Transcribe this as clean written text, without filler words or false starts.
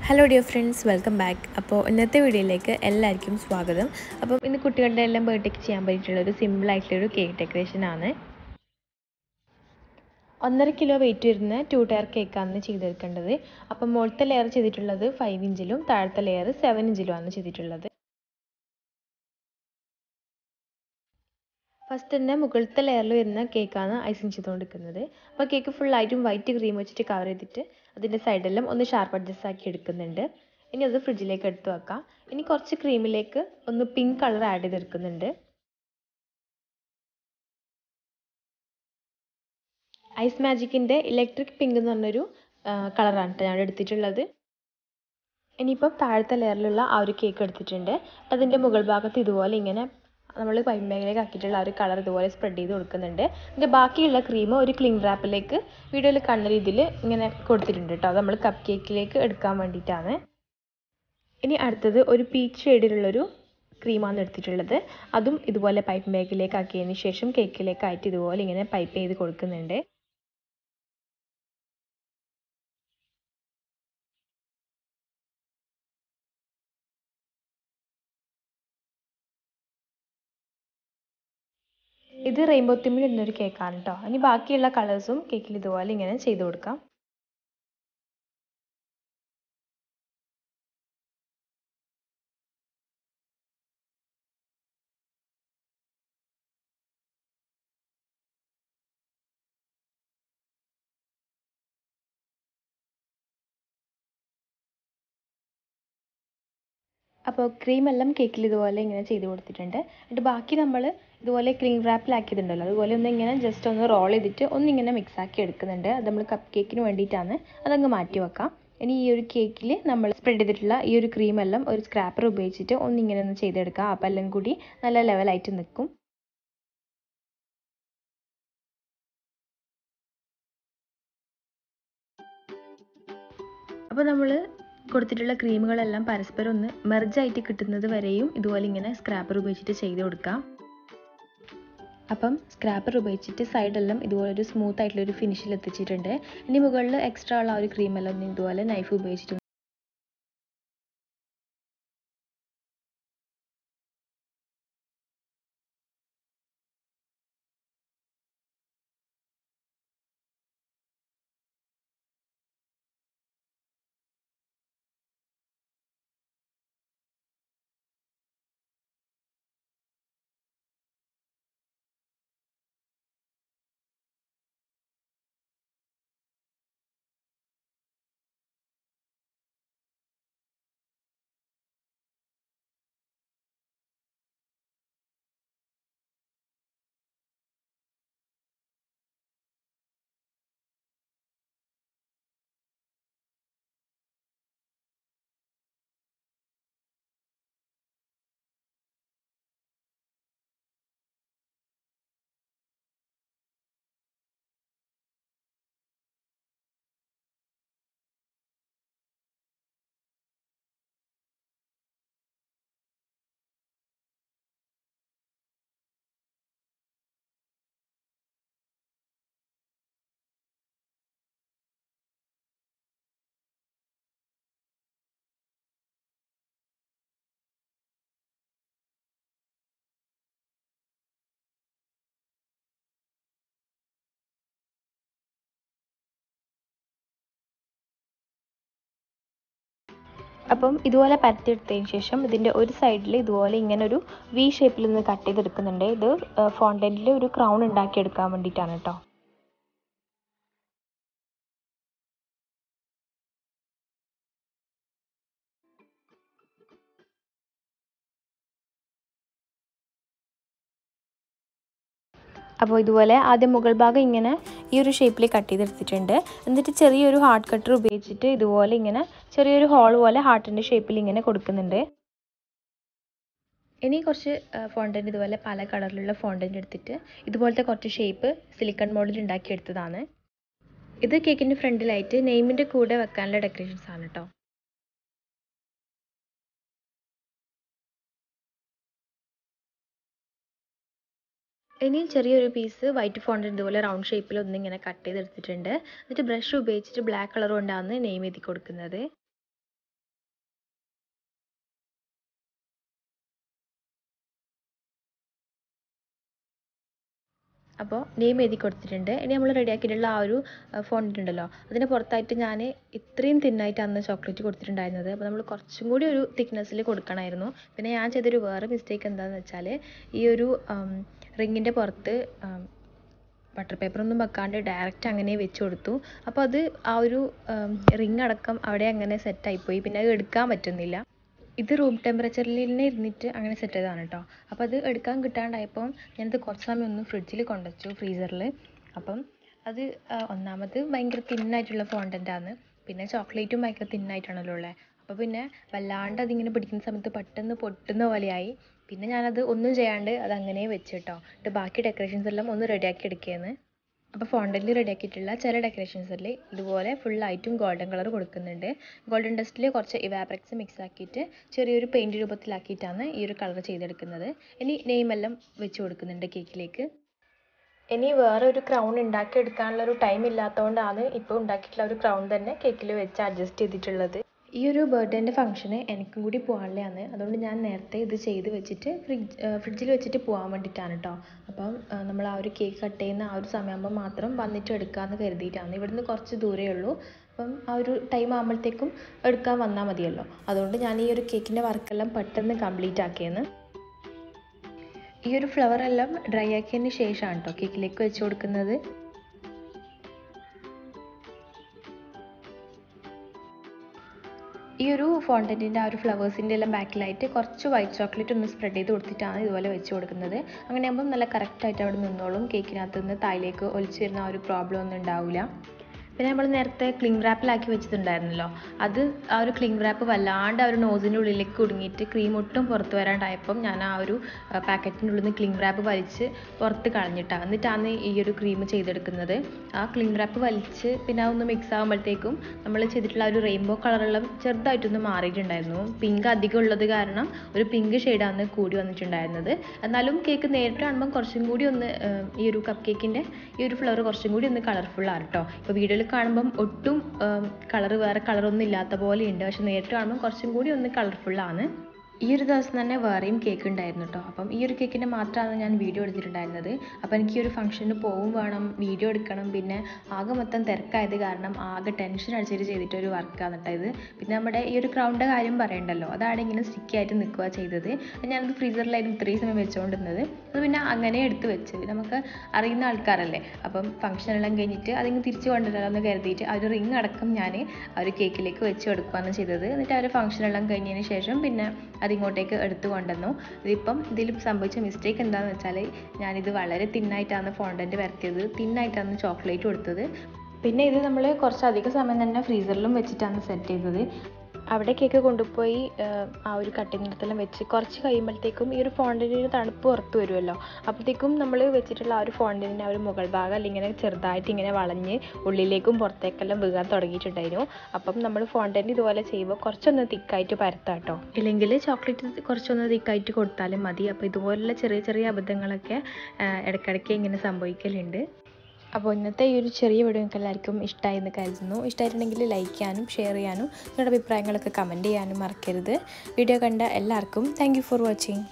Hello dear friends, welcome back. അപ്പോൾ ഇന്നത്തെ വീഡിയോയിലേക്ക് എല്ലാവർക്കും സ്വാഗതം. അപ്പം ഇന്ന് കുട്ടികളുടെ എല്ലാം ബർത്ത്ഡേക്ക് ചെയ്യാൻ പറ്റിയിട്ടുള്ളൊരു സിമ്പിളായിട്ടുള്ളൊരു കേക്ക് ഡെക്കറേഷനാണ്. 1.5 കിലോ വെയിറ്റ് വരുന്ന 2 ടയർ കേക്കാണ് ചെയ്തെടുക്കേണ്ടത്. അപ്പം മുകളിലത്തെ ലെയർ ചെയ്തിട്ടുള്ളത് 5 ഇഞ്ചിലും താഴത്തെ ലെയർ 7 ഇഞ്ചിലുമാണ് ചെയ്തിട്ടുള്ളത്. ഫസ്റ്റ് തന്നെ മുകളിലത്തെ ലെയറിൽ വരുന്ന കേക്കാണ് ഐസിങ് ചെയ്തുകൊണ്ടിരിക്കുന്നത്. അപ്പോൾ കേക്ക് ഫുള്ളായിട്ടും വൈറ്റ് ക്രീം വെച്ചിട്ട് കവർ ചെയ്തിട്ട് അതിൻ്റെ സൈഡെല്ലാം ഒന്ന് ഷാർപ്പ് അഡ്ജസ്റ്റ് ആക്കി എടുക്കുന്നുണ്ട്. ഇനി അത് ഫ്രിഡ്ജിലേക്ക് എടുത്ത് വെക്കാം. ഇനി കുറച്ച് ക്രീമിലേക്ക് ഒന്ന് പിങ്ക് കളർ ആഡ് ചെയ്തെടുക്കുന്നുണ്ട്. ഐസ് മാജിക്കിൻ്റെ ഇലക്ട്രിക് പിങ്ക് എന്ന് പറഞ്ഞൊരു കളറാണ് കേട്ടോ ഞാൻ എടുത്തിട്ടുള്ളത്. ഇനിയിപ്പം താഴത്തെ ലെയറിലുള്ള ആ ഒരു കേക്ക് എടുത്തിട്ടുണ്ട്. അതിൻ്റെ മുകൾ ഭാഗത്ത് ഇതുപോലെ ഇങ്ങനെ നമ്മൾ പൈപ്പ് ബാഗിലേക്ക് ആക്കിയിട്ടുള്ള ആ ഒരു കളർ ഇതുപോലെ സ്പ്രെഡ് ചെയ്ത് കൊടുക്കുന്നുണ്ട്. ഇതിൻ്റെ ബാക്കിയുള്ള ക്രീം ഒരു ക്ലിംഗ് റാപ്പിലേക്ക് വീഡിയോയിൽ കാണുന്ന രീതിയിൽ ഇങ്ങനെ കൊടുത്തിട്ടുണ്ട് കേട്ടോ. അത് നമ്മൾ കപ്പ് കേക്കിലേക്ക് എടുക്കാൻ വേണ്ടിയിട്ടാണ്. ഇനി അടുത്തത് ഒരു പീച്ച് ഷെയ്ഡിലുള്ളൊരു ക്രീമാണ് എടുത്തിട്ടുള്ളത്. അതും ഇതുപോലെ പൈപ്പ് ബാഗിലേക്ക് ആക്കിയതിന് ശേഷം കേക്കിലേക്കായിട്ട് ഇതുപോലെ ഇങ്ങനെ പൈപ്പ് ചെയ്ത് കൊടുക്കുന്നുണ്ട്. ഇത് റെയിൻബോ തീമിൽ ഇടുന്നൊരു കേക്കാണ് കേട്ടോ. ഇനി ബാക്കിയുള്ള കളേഴ്സും കേക്കിൽ ഇതുപോലെ ഇങ്ങനെ ചെയ്ത് കൊടുക്കാം. അപ്പോൾ ക്രീമെല്ലാം കേക്കിൽ ഇതുപോലെ ഇങ്ങനെ ചെയ്ത് കൊടുത്തിട്ടുണ്ട്. എന്നിട്ട് ബാക്കി നമ്മൾ ഇതുപോലെ ക്രീം റാപ്പിലാക്കിയതുണ്ടല്ലോ, അതുപോലെ ഒന്ന് ഇങ്ങനെ ജസ്റ്റ് ഒന്ന് റോൾ ചെയ്തിട്ട് ഒന്നിങ്ങനെ മിക്സാക്കി എടുക്കുന്നുണ്ട്. അത് നമ്മൾ കപ്പ് കേക്കിന് വേണ്ടിയിട്ടാണ്. അതങ്ങ് മാറ്റി വെക്കാം. ഇനി ഈ ഒരു കേക്കിൽ നമ്മൾ സ്പ്രെഡ് ചെയ്തിട്ടുള്ള ഈ ഒരു ക്രീമെല്ലാം ഒരു സ്ക്രാപ്പർ ഉപയോഗിച്ചിട്ട് ഒന്നിങ്ങനെ ഒന്ന് ചെയ്തെടുക്കാം. അപ്പോൾ എല്ലാം കൂടി നല്ല ലെവലായിട്ട് നിൽക്കും. അപ്പോൾ നമ്മൾ കൊടുത്തിട്ടുള്ള ക്രീമുകളെല്ലാം പരസ്പരം ഒന്ന് മെർജായിട്ട് കിട്ടുന്നത് വരെയും ഇതുപോലെ ഇങ്ങനെ സ്ക്രാപ്പർ ഉപയോഗിച്ചിട്ട് ചെയ്ത് കൊടുക്കാം. അപ്പം സ്ക്രാപ്പർ ഉപയോഗിച്ചിട്ട് സൈഡെല്ലാം ഇതുപോലെ ഒരു സ്മൂത്ത് ആയിട്ടുള്ളൊരു ഫിനിഷിൽ എത്തിച്ചിട്ടുണ്ട്. ഇനി മുകളിൽ എക്സ്ട്രാ ഉള്ള ആ ഒരു ക്രീമെല്ലാം ഇതുപോലെ നൈഫ് ഉപയോഗിച്ചിട്ട് അപ്പം ഇതുപോലെ പരത്തിയെടുത്തതിന് ശേഷം ഇതിൻ്റെ ഒരു സൈഡിൽ ഇതുപോലെ ഇങ്ങനെ ഒരു വി ഷേപ്പിൽ നിന്ന് കട്ട് ചെയ്തെടുക്കുന്നുണ്ട്. ഇത് ഫോണ്ടൻറ്റിൽ ഒരു ക്രൗൺ ഉണ്ടാക്കിയെടുക്കാൻ വേണ്ടിയിട്ടാണ് കേട്ടോ. അപ്പോൾ ഇതുപോലെ ആദ്യം മുകൾ ഭാഗം ഇങ്ങനെ ഈ ഒരു ഷേപ്പിൽ കട്ട് ചെയ്തെടുത്തിട്ടുണ്ട്. എന്നിട്ട് ചെറിയൊരു ഹാർട്ട് കട്ടർ ഉപയോഗിച്ചിട്ട് ഇതുപോലെ ഇങ്ങനെ ചെറിയൊരു ഹോൾ പോലെ ഹാർട്ടിൻ്റെ ഷേപ്പിൽ ഇങ്ങനെ കൊടുക്കുന്നുണ്ട്. ഇനി കുറച്ച് ഫോണ്ടൻറ്റ് ഇതുപോലെ പല കളറിലുള്ള ഫോണ്ടൻറ്റ് എടുത്തിട്ട് ഇതുപോലത്തെ കുറച്ച് ഷേപ്പ് സിലിക്കൺ മോൾഡിൽ ഉണ്ടാക്കിയെടുത്തതാണ്. ഇത് കേക്കിൻ്റെ ഫ്രണ്ടിലായിട്ട് നെയിമിൻ്റെ കൂടെ വെക്കാനുള്ള ഡെക്കറേഷൻസ് ആണ് കേട്ടോ. ഇനി ചെറിയൊരു പീസ് വൈറ്റ് ഫോണ്ടൻറ്റ് ഇതുപോലെ റൗണ്ട് ഷേപ്പിൽ ഒന്നിങ്ങനെ കട്ട് ചെയ്തെടുത്തിട്ടുണ്ട്. എന്നിട്ട് ബ്രഷ് ഉപയോഗിച്ചിട്ട് ബ്ലാക്ക് കളർ കൊണ്ടാണ് നെയിം എഴുതി കൊടുക്കുന്നത്. അപ്പോൾ നെയിം എഴുതി കൊടുത്തിട്ടുണ്ട്. ഇനി നമ്മൾ റെഡിയാക്കിയിട്ടുള്ള ആ ഒരു ഫോണ്ടൻ്റ് ഉണ്ടല്ലോ അതിന് പുറത്തായിട്ട് ഞാൻ ഇത്രയും തിന്നായിട്ട് അന്ന് ചോക്ലേറ്റ് കൊടുത്തിട്ടുണ്ടായിരുന്നത്. അപ്പോൾ നമ്മൾ കുറച്ചും കൂടി ഒരു തിക്നെസ്സിൽ കൊടുക്കണമായിരുന്നു. പിന്നെ ഞാൻ ചെയ്തൊരു വേറെ മിസ്റ്റേക്ക് എന്താണെന്ന് വെച്ചാൽ ഈ ഒരു റിങ്ങിൻ്റെ പുറത്ത് ബട്ടർ പേപ്പറൊന്നും വെക്കാണ്ട് ഡയറക്റ്റ് അങ്ങനെ വെച്ച് കൊടുത്തു. അപ്പോൾ അത് ആ ഒരു റിങ് അടക്കം അവിടെ അങ്ങനെ സെറ്റായിപ്പോയി. പിന്നെ അത് എടുക്കാൻ പറ്റുന്നില്ല. ഇത് റൂം ടെമ്പറേച്ചറിൽ തന്നെ ഇരുന്നിട്ട് അങ്ങനെ സെറ്റ് ചെയ്തതാണ് കേട്ടോ. അപ്പോൾ അത് എടുക്കാൻ കിട്ടാണ്ടായപ്പോൾ ഞാനത് കുറച്ച് സമയം ഒന്ന് ഫ്രിഡ്ജിൽ കൊണ്ടുവച്ചു, ഫ്രീസറിൽ. അപ്പം അത് ഒന്നാമത് ഭയങ്കര തിന്നായിട്ടുള്ള ഫോണ്ടൻ്റാണ്. പിന്നെ ചോക്ലേറ്റും ഭയങ്കര തിന്നായിട്ടാണല്ലോ ഉള്ളത്. അപ്പോൾ പിന്നെ വല്ലാണ്ട് അതിങ്ങനെ പിടിക്കുന്ന സമയത്ത് പെട്ടെന്ന് പൊട്ടുന്ന പോലെയായി. പിന്നെ ഞാനത് ഒന്നും ചെയ്യാണ്ട് അതങ്ങനെ വെച്ച് കേട്ടോ. എന്നിട്ട് ബാക്കി ഡെക്കറേഷൻസ് എല്ലാം ഒന്ന് റെഡിയാക്കി എടുക്കുകയെന്ന്. അപ്പോൾ ഫോണ്ടൻ്റിൽ റെഡിയാക്കിയിട്ടുള്ള ചില ഡെക്കറേഷൻസിൽ ഇതുപോലെ ഫുള്ളായിട്ടും ഗോൾഡൻ കളർ കൊടുക്കുന്നുണ്ട്. ഗോൾഡൻ ഡസ്റ്റിൽ കുറച്ച് ഇവാപറക്സ് മിക്സ് ആക്കിയിട്ട് ചെറിയൊരു പെയിൻറ്റ് രൂപത്തിലാക്കിയിട്ടാണ് ഈ ഒരു കളർ ചെയ്തെടുക്കുന്നത്. ഇനി നെയിമെല്ലാം വെച്ച് കൊടുക്കുന്നുണ്ട് കേക്കിലേക്ക്. ഇനി വേറെ ഒരു ക്രൗൺ ഉണ്ടാക്കിയെടുക്കാനുള്ളൊരു ടൈം ഇല്ലാത്തതുകൊണ്ടാണ് ഇപ്പോൾ ഉണ്ടാക്കിയിട്ടുള്ള ഒരു ക്രൗൺ തന്നെ കേക്കിൽ വെച്ച് അഡ്ജസ്റ്റ് ചെയ്തിട്ടുള്ളത്. ഈ ഒരു ബർത്ത്ഡേൻ്റെ ഫംഗ്ഷന് എനിക്കും കൂടി പോകാനുള്ളതാണ്. അതുകൊണ്ട് ഞാൻ നേരത്തെ ഇത് ചെയ്ത് വെച്ചിട്ട് ഫ്രിഡ്ജിൽ വെച്ചിട്ട് പോകാൻ വേണ്ടിയിട്ടാണ് കേട്ടോ. അപ്പം നമ്മൾ ആ ഒരു കേക്ക് കട്ട് ചെയ്യുന്ന ആ ഒരു സമയമാകുമ്പോൾ മാത്രം വന്നിട്ട് എടുക്കാമെന്ന് കരുതിയിട്ടാണ്. ഇവിടുന്ന് കുറച്ച് ദൂരമേ ഉള്ളൂ. അപ്പം ആ ഒരു ടൈം ആകുമ്പോഴത്തേക്കും എടുക്കാൻ വന്നാൽ മതിയല്ലോ. അതുകൊണ്ട് ഞാൻ ഈ ഒരു കേക്കിൻ്റെ വർക്കെല്ലാം പെട്ടെന്ന് കംപ്ലീറ്റ് ആക്കിയെന്ന്. ഈ ഒരു ഫ്ലവർ എല്ലാം ഡ്രൈ ആക്കിയതിന് ശേഷമാണ് കേട്ടോ കേക്കിലേക്ക് വെച്ച് കൊടുക്കുന്നത്. ഈ ഒരു ഫോണ്ടൻറ്റിൻ്റെ ആ ഒരു ഫ്ലവേഴ്സിൻ്റെ എല്ലാം ബാക്കിലായിട്ട് കുറച്ച് വൈറ്റ് ചോക്ലേറ്റ് ഒന്ന് സ്പ്രെഡ് ചെയ്ത് കൊടുത്തിട്ടാണ് ഇതുപോലെ വെച്ച് കൊടുക്കുന്നത്. അങ്ങനെയാകുമ്പോൾ നല്ല കറക്റ്റായിട്ട് അവിടെ നിന്നോളും. കേക്കിനകത്ത് നിന്ന് താഴേക്ക് ഒലിച്ച് വരുന്ന ആ ഒരു പ്രോബ്ലം ഒന്നും ഉണ്ടാവില്ല. പിന്നെ നമ്മൾ നേരത്തെ ക്ലിംഗ് റാപ്പിലാക്കി വെച്ചിട്ടുണ്ടായിരുന്നല്ലോ, അത് ആ ഒരു ക്ലിംഗ് റാപ്പ് വല്ലാണ്ട് ആ ഒരു നോസിൻ്റെ ഉള്ളിലേക്ക് കുടുങ്ങിയിട്ട് ക്രീം ഒട്ടും പുറത്ത് വരാണ്ടായപ്പം ഞാൻ ആ ഒരു പാക്കറ്റിൻ്റെ ഉള്ളിൽ നിന്ന് ക്ലിംഗ് റാപ്പ് വലിച്ച് പുറത്ത് കളഞ്ഞിട്ടാണ് എന്നിട്ടാണ് ഈ ഒരു ക്രീം ചെയ്തെടുക്കുന്നത്. ആ ക്ലിംഗ് റാപ്പ് വലിച്ച് പിന്നെ അതൊന്ന് മിക്സ് ആകുമ്പോഴത്തേക്കും നമ്മൾ ചെയ്തിട്ടുള്ള ഒരു റെയിൻബോ കളറെല്ലാം ചെറുതായിട്ടൊന്ന് മാറിയിട്ടുണ്ടായിരുന്നു. പിങ്ക് അധികം ഉള്ളത് കാരണം ഒരു പിങ്ക് ഷെയ്ഡാണ് കൂടി വന്നിട്ടുണ്ടായിരുന്നത്. എന്നാലും കേക്ക് നേരിട്ട് കാണുമ്പം കുറച്ചും കൂടി ഒന്ന് ഈ ഒരു കപ്പ് കേക്കിൻ്റെ ഈ ഒരു ഫ്ലവർ കുറച്ചും കൂടി ഒന്ന് കളർഫുള്ളാണ് കേട്ടോ. ഇപ്പോൾ വീഡിയോയിൽ കാണുമ്പം ഒട്ടും വേറെ കളറൊന്നും ഇല്ലാത്ത പോലെയുണ്ട്. പക്ഷെ നേരിട്ട് കാണുമ്പം കുറച്ചും കൂടി ഒന്ന് കളർഫുള്ളാണ്. ഈ ഒരു ദിവസം തന്നെ വേറെയും കേക്ക് ഉണ്ടായിരുന്നു കേട്ടോ. അപ്പം ഈ ഒരു കേക്കിൻ്റെ മാത്രമാണ് ഞാൻ വീഡിയോ എടുത്തിട്ടുണ്ടായിരുന്നത്. അപ്പോൾ എനിക്ക് ഈ ഒരു ഫംഗ്ഷന് പോവും വേണം, വീഡിയോ എടുക്കണം, പിന്നെ ആകെ മൊത്തം തിരക്കായത് കാരണം ആകെ ടെൻഷൻ അടിച്ചിട്ട് ചെയ്തിട്ടൊരു വർക്കാണ് കേട്ടോ ഇത്. പിന്നെ നമ്മുടെ ഈ ഒരു ക്രൗണിൻ്റെ കാര്യം പറയണ്ടല്ലോ, അതാണ് ഇങ്ങനെ സ്റ്റിക്കി ആയിട്ട് നിൽക്കുക ചെയ്തത്. ഞാനത് ഫ്രീസറിലായിരുന്നു ഇത്രയും സമയം വെച്ചുകൊണ്ടിരുന്നത്. അത് പിന്നെ അങ്ങനെ എടുത്ത് വെച്ച് നമുക്ക് അറിയുന്ന ആൾക്കാരല്ലേ, അപ്പം ഫംഗ്ഷനെല്ലാം കഴിഞ്ഞിട്ട് അതിങ്ങനെ തിരിച്ച് കൊണ്ടുവരാമെന്ന് കരുതിയിട്ട് ആ ഒരു റിങ് അടക്കം ഞാൻ ആ ഒരു കേക്കിലേക്ക് വെച്ച് കൊടുക്കുകയാണ് ചെയ്തത്. എന്നിട്ട് ആ ഒരു ഫംഗ്ഷനെല്ലാം കഴിഞ്ഞതിന് ശേഷം പിന്നെ അതിങ്ങോട്ടേക്ക് എടുത്തു കൊണ്ടുവന്നു. ഇതിൽ സംഭവിച്ച മിസ്റ്റേക്ക് എന്താണെന്ന് വെച്ചാൽ ഞാനിത് വളരെ തിന്നായിട്ടാണ് ഫോണ്ടൻറ്റ് വരത്തിയത്, തിന്നായിട്ടാണ് ചോക്ലേറ്റ് കൊടുത്തത്. പിന്നെ ഇത് നമ്മൾ കുറച്ചധികം സമയം തന്നെ ഫ്രീസറിലും വെച്ചിട്ടാണ് സെറ്റ് ചെയ്തത്. അവിടെ കേക്ക് കൊണ്ടുപോയി ആ ഒരു കട്ടിങ്ങിടത്തെല്ലാം വെച്ച് കുറച്ച് കഴിയുമ്പോഴത്തേക്കും ഈ ഒരു ഫോണ്ടൻറ്റിന് തണുപ്പ് പുറത്ത് വരുമല്ലോ, അപ്പോഴത്തേക്കും നമ്മൾ വെച്ചിട്ടുള്ള ആ ഒരു ഫോണ്ടൻറ്റിൻ്റെ ആ ഒരു മുകൾ ഭാഗം അല്ലെങ്കിൽ ഇങ്ങനെ ചെറുതായിട്ട് ഇങ്ങനെ വളഞ്ഞ് ഉള്ളിലേക്കും പുറത്തേക്കെല്ലാം വീഴാൻ തുടങ്ങിയിട്ടുണ്ടായിരുന്നു. അപ്പം നമ്മൾ ഫോണ്ടൻറ്റ് ഇതുപോലെ ചെയ്യുമ്പോൾ കുറച്ചൊന്ന് തിക്കായിട്ട് പരത്താം കേട്ടോ. ഇല്ലെങ്കിൽ ചോക്ലേറ്റ് കുറച്ചൊന്ന് തിക്കായിട്ട് കൊടുത്താലും മതി. അപ്പോൾ ഇതുപോലുള്ള ചെറിയ ചെറിയ അബദ്ധങ്ങളൊക്കെ ഇടയ്ക്കിടയ്ക്ക് ഇങ്ങനെ സംഭവിക്കലുണ്ട്. അപ്പോൾ ഇന്നത്തെ ഈ ഒരു ചെറിയ വീഡിയോ നിങ്ങൾക്ക് എല്ലാവർക്കും ഇഷ്ടമായി എന്ന് കരുതുന്നു. ഇഷ്ടമായിട്ടുണ്ടെങ്കിൽ ലൈക്ക് ചെയ്യാനും ഷെയർ ചെയ്യാനും നിങ്ങളുടെ അഭിപ്രായങ്ങളൊക്കെ കമൻറ്റ് ചെയ്യാനും മറക്കരുത്. വീഡിയോ കണ്ട എല്ലാവർക്കും താങ്ക് യു ഫോർ വാച്ചിങ്.